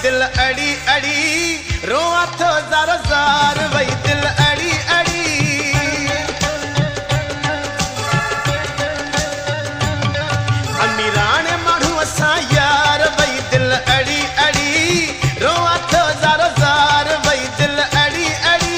दिल अड़ी अड़ी रोआ थो ज़ार ज़ार वही दिल अड़ी अड़ी अमीरान माण्हू असां यार वही दिल अड़ी अड़ी रोआ थो ज़ार ज़ार वही दिल अड़ी अड़ी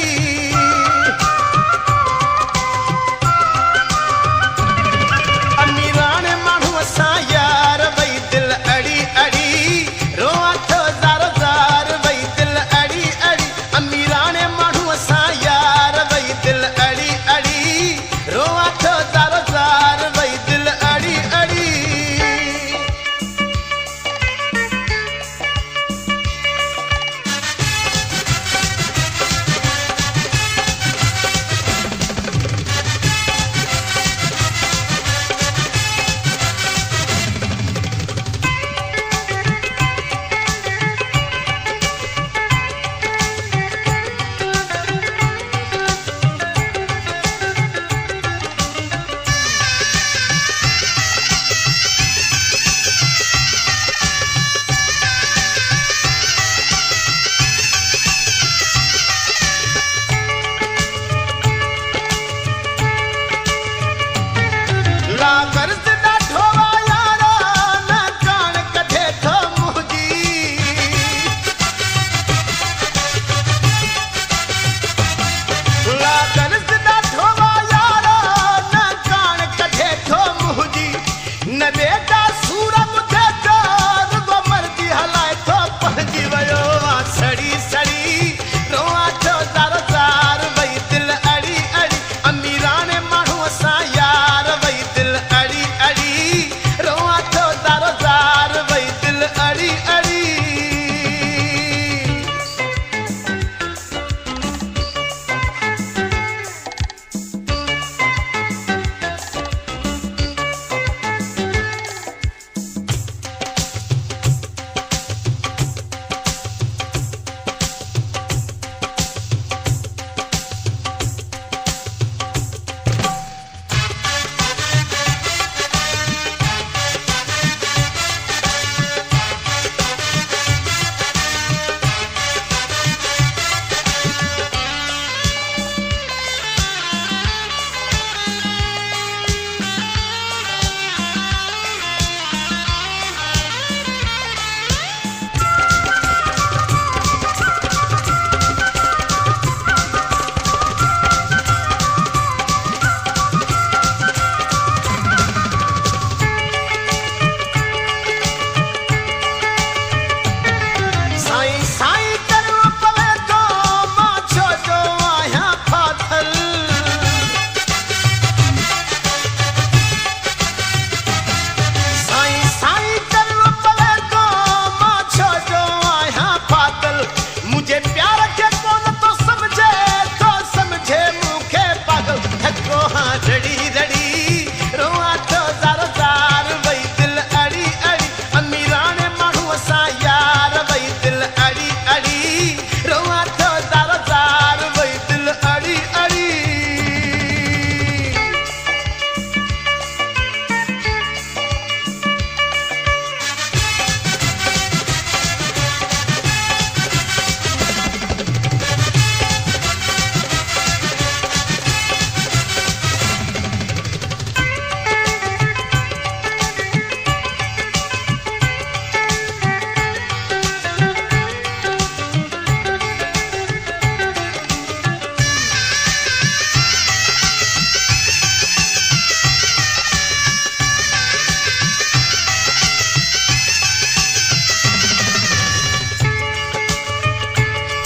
अमीरान माण्हू असां यार वही दिल अड़ी अड़ी रोआ थो ज़ार ज़ार वही दिल अड़ी अड़ी अमीरान माण्हू असां यार वही दिल अड़ी अड़ी रोआ थो ज़ार ज़ार वही दिल अड़ी अड़ी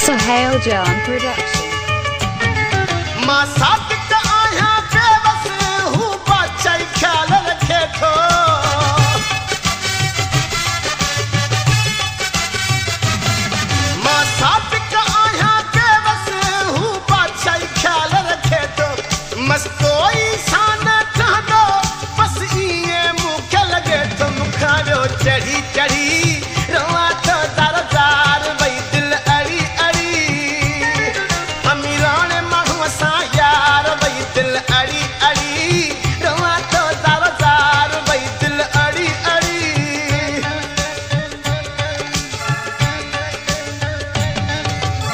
Sohail John Production. मां सादिक आहियां बेवस हूं बादशाही ख्याल रखे थो मां सादिक आहियां बेवस हूं बादशाही ख्याल रखे थो मस कोई सान ठहंदो बस इएं मूंखे लॻे थो मूंखां ॿियो चढ़ी चढ़ी रोआ थो ज़ार ज़ार वही दिल अड़ी अड़ी अमीरान माण्हू असां यार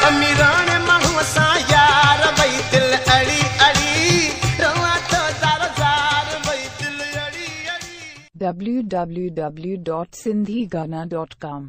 अमीराणे माण्हू असां यार भई दिल अड़ी अड़ी रोआ तो ज़ार ज़ार भई दिल अड़ी अड़ी www.sindhigana.com